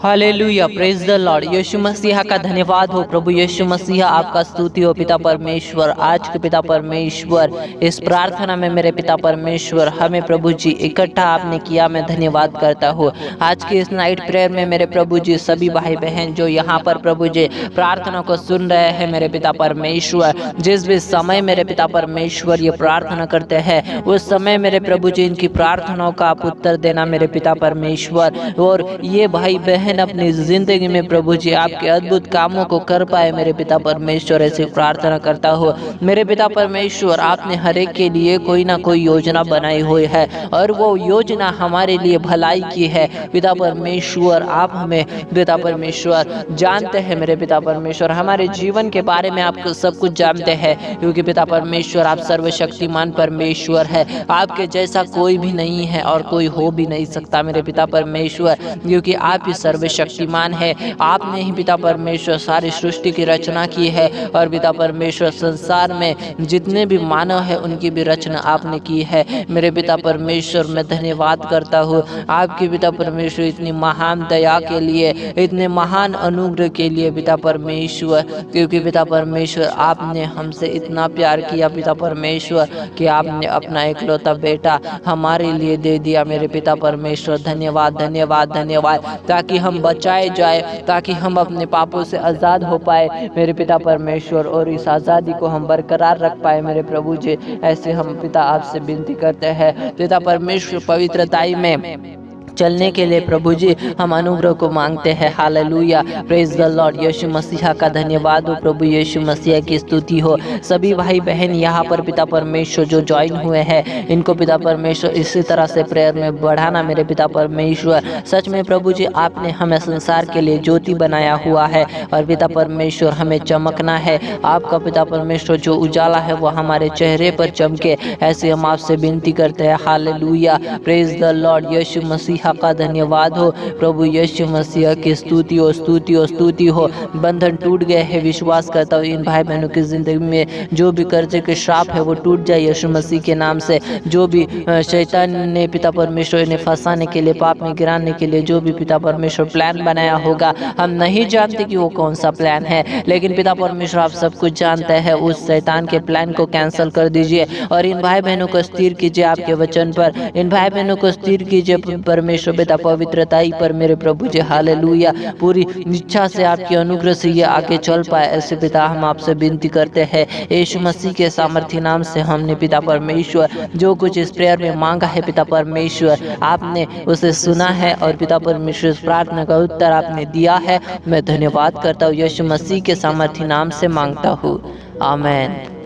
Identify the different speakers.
Speaker 1: Hallelujah, praise the lord. Yeshu Masiha का धन्यवाद हो। प्रभु यीशु मसीहा आपका स्तुति हो पिता परमेश्वर। आज के पिता परमेश्वर, इस प्रार्थना में मेरे पिता परमेश्वर हमें प्रभु जी इकट्ठा आपने किया, मैं धन्यवाद करता हूँ। आज के इस नाइट प्रेयर में मेरे प्रभु जी सभी भाई बहन जो यहाँ पर प्रभु जी प्रार्थना को सुन रहे हैं मेरे पिता परमेश्वर, जिस भी समय मेरे पिता परमेश्वर ये प्रार्थना करते हैं उस समय मेरे प्रभु जी इनकी प्रार्थनाओं का आप उत्तर देना मेरे पिता परमेश्वर। और ये भाई बहन अपनी जिंदगी में प्रभु जी आपके अद्भुत कामों को कर पाए मेरे पिता परमेश्वर, ऐसे प्रार्थना करता हूँ। मेरे पिता परमेश्वर आपने हर एक के लिए कोई ना कोई योजना बनाई हुई है और वो योजना हमारे लिए भलाई की है पिता परमेश्वर। आप हमें पिता परमेश्वर जानते हैं मेरे पिता परमेश्वर, हमारे जीवन के बारे में आप सब कुछ जानते हैं, क्योंकि पिता परमेश्वर आप सर्वशक्तिमान परमेश्वर है। आपके जैसा कोई भी नहीं है और कोई हो भी नहीं सकता मेरे पिता परमेश्वर, क्योंकि आप ही सर्वशक्तिमान है। आपने ही पिता परमेश्वर सारी सृष्टि की रचना की है और पिता परमेश्वर संसार में जितने भी मानव है उनकी भी रचना आपने की है मेरे पिता परमेश्वर। मैं धन्यवाद करता हूँ आपके पिता परमेश्वर इतनी महान दया के लिए, इतने महान अनुग्रह के लिए पिता परमेश्वर, क्योंकि पिता परमेश्वर आपने हमसे इतना प्यार किया पिता परमेश्वर कि आपने अपना इकलौता बेटा हमारे लिए दे दिया मेरे पिता परमेश्वर। धन्यवाद धन्यवाद धन्यवाद, ताकि हम बचाए जाए, ताकि हम अपने पापों से आज़ाद हो पाए मेरे पिता परमेश्वर, और इस आज़ादी को हम बरकरार रख पाए मेरे प्रभु जी। ऐसे हम पिता आपसे विनती करते हैं पिता परमेश्वर, पवित्रताई में चलने के लिए प्रभु जी हम अनुग्रह को मांगते हैं। Hallelujah, praise the lord. Yeshu Masiha का धन्यवाद हो, प्रभु यीशु मसीहा की स्तुति हो। सभी भाई बहन यहाँ पर पिता परमेश्वर जो ज्वाइन हुए हैं इनको पिता परमेश्वर इसी तरह से प्रेयर में बढ़ाना मेरे पिता परमेश्वर। सच में प्रभु जी आपने हमें संसार के लिए ज्योति बनाया हुआ है और पिता परमेश्वर हमें चमकना है। आपका पिता परमेश्वर जो उजाला है वो हमारे चेहरे पर चमके, ऐसे हम आपसे विनती करते हैं। Hallelujah, praise the lord. Yeshu Masiha का धन्यवाद हो, प्रभु यीशु मसीह की स्तुति हो स्तुति हो स्तुति हो। बंधन टूट गए हैं, विश्वास करता हूँ इन भाई बहनों की जिंदगी में जो भी कर्जे के श्राप है वो टूट जाए यीशु मसीह के नाम से। जो भी शैतान ने पिता परमेश्वर ने फंसाने के लिए, पाप में गिराने के लिए जो भी पिता परमेश्वर प्लान बनाया होगा, हम नहीं जानते कि वो कौन सा प्लान है, लेकिन पिता परमेश्वर आप सब कुछ जानते हैं। उस शैतान के प्लान को कैंसिल कर दीजिए और इन भाई बहनों को स्थिर कीजिए आपके वचन पर। इन भाई बहनों को स्थिर कीजिए परमेश्वर पिता पवित्रताई पर मेरे प्रभु जी। हालेलुया, पूरी इच्छा से आपके अनुग्रह से ये आगे चल पाए, ऐसे पिता हम आपसे विनती करते हैं यीशु मसीह के सामर्थ्य नाम से। हमने पिता परमेश्वर जो कुछ इस प्रेयर में मांगा है पिता परमेश्वर आपने उसे सुना है और पिता परमेश्वर प्रार्थना का उत्तर आपने दिया है। मैं धन्यवाद करता हूँ, यीशु मसीह के सामर्थ्य नाम से मांगता हूँ, आमीन।